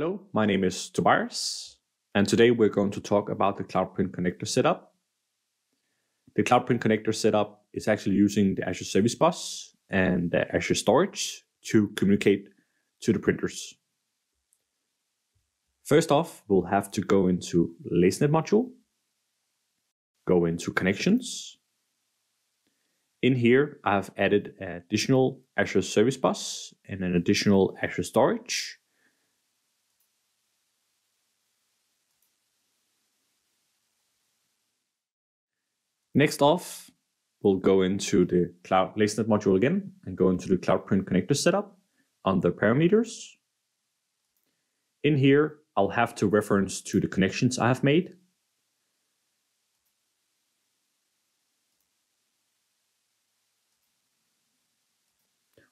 Hello, my name is Tobias, and today we're going to talk about the CloudPrint connector setup. The CloudPrint connector setup is actually using the Azure Service Bus and the Azure Storage to communicate to the printers. First off, we'll have to go into Lasernet module, go into connections. In here, I've added an additional Azure Service Bus and an additional Azure Storage. Next off, we'll go into the Cloud Lasernet module again and go into the CloudPrint connector setup under parameters. In here, I'll have to reference to the connections I have made.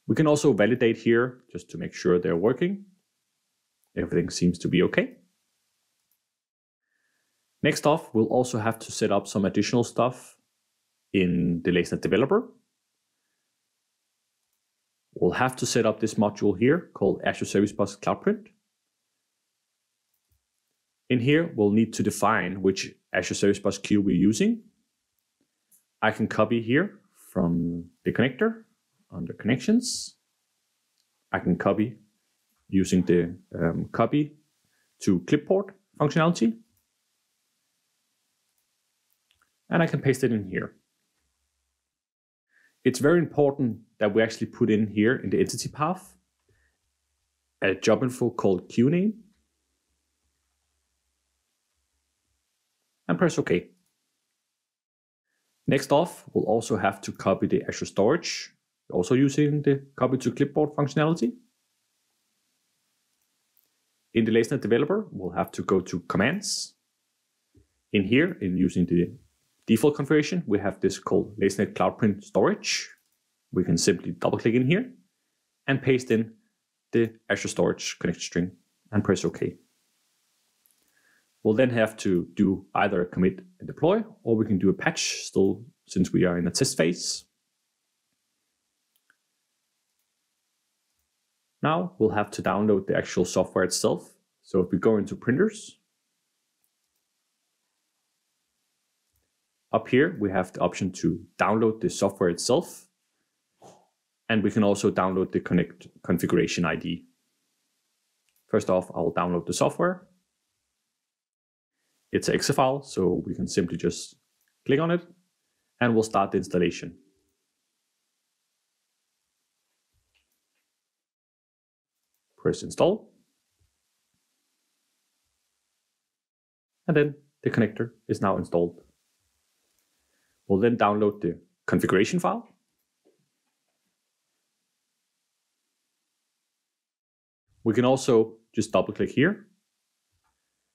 We can also validate here just to make sure they're working. Everything seems to be okay. Next off, we'll also have to set up some additional stuff in the Lasernet developer. We'll have to set up this module here called Azure Service Bus CloudPrint. In here, we'll need to define which Azure Service Bus queue we're using. I can copy here from the connector under connections. I can copy using the copy to clipboard functionality. And I can paste it in here. It's very important that we actually put in here in the entity path a job info called queue name. And press OK. Next off, we'll also have to copy the Azure Storage, also using the copy to clipboard functionality. In the Lasernet developer, we'll have to go to commands. In here, in using the default configuration, we have this called Lasernet CloudPrint Storage. We can simply double click in here and paste in the Azure Storage connector string and press OK. We'll then have to do either a commit and deploy, or we can do a patch still since we are in a test phase. Now we'll have to download the actual software itself. So if we go into printers, up here, we have the option to download the software itself. And we can also download the configuration ID. First off, I'll download the software. It's an exe file, so we can simply just click on it and we'll start the installation. Press install. And then the connector is now installed. We'll then download the configuration file. We can also just double click here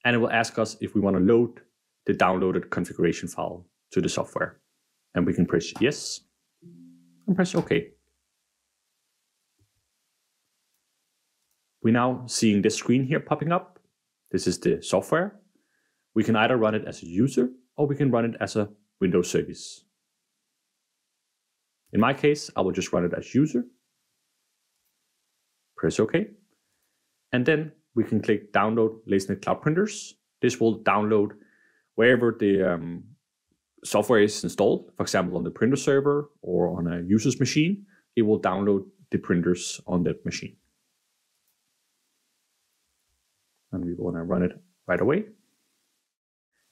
and it will ask us if we want to load the downloaded configuration file to the software. And we can press yes and press OK. We're now seeing this screen here popping up. This is the software. We can either run it as a user or we can run it as a Windows service. In my case, I will just run it as user. Press OK. And then we can click download Lasernet Cloud Printers. This will download wherever the software is installed. For example, on the printer server or on a user's machine, it will download the printers on that machine. And we want to run it right away.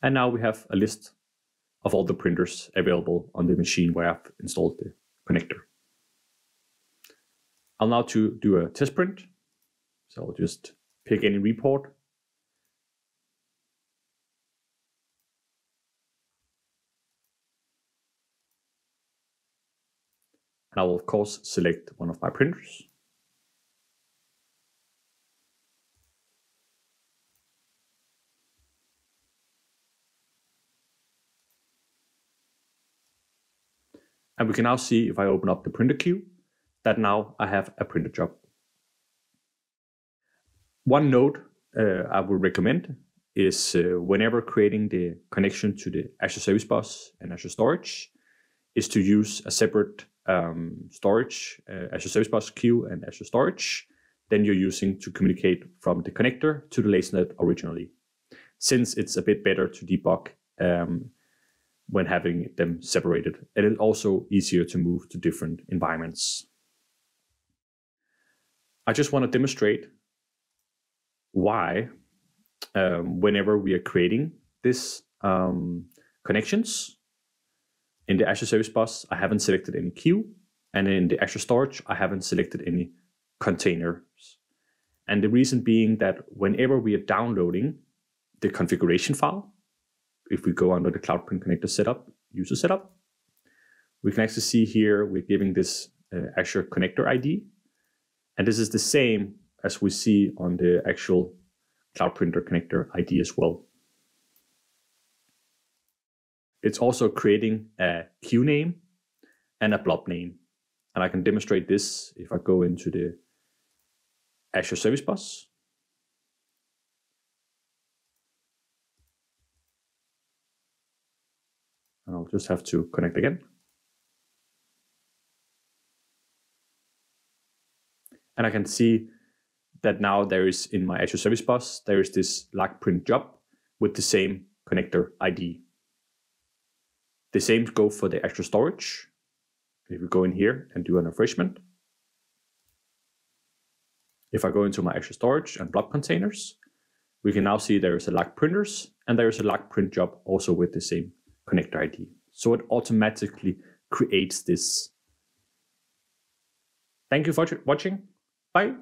And now we have a list of all the printers available on the machine where I've installed the connector. I'll now do a test print. So I'll just pick any report. And I will of course select one of my printers. And we can now see if I open up the printer queue that now I have a printer job. One note I would recommend is whenever creating the connection to the Azure Service Bus and Azure Storage is to use a separate storage, Azure Service Bus queue and Azure Storage than you're using to communicate from the connector to the Lasernet originally, since it's a bit better to debug when having them separated. And it's also easier to move to different environments. I just want to demonstrate why whenever we are creating this connections in the Azure Service Bus, I haven't selected any queue, and in the Azure Storage, I haven't selected any containers. And the reason being that whenever we are downloading the configuration file, if we go under the CloudPrint Connector setup, user setup, we can actually see here we're giving this Azure Connector ID. And this is the same as we see on the actual Cloud Printer Connector ID as well. It's also creating a queue name and a blob name. And I can demonstrate this if I go into the Azure Service Bus. And I'll just have to connect again. And I can see that now there is, in my Azure Service Bus, there is this LagPrint job with the same connector ID. The same goes for the Azure Storage. If we go in here and do an refreshment, if I go into my Azure Storage and blob containers, we can now see there is a lag printers and there is a lag print job also with the same connector ID. So it automatically creates this. Thank you for watching. Bye.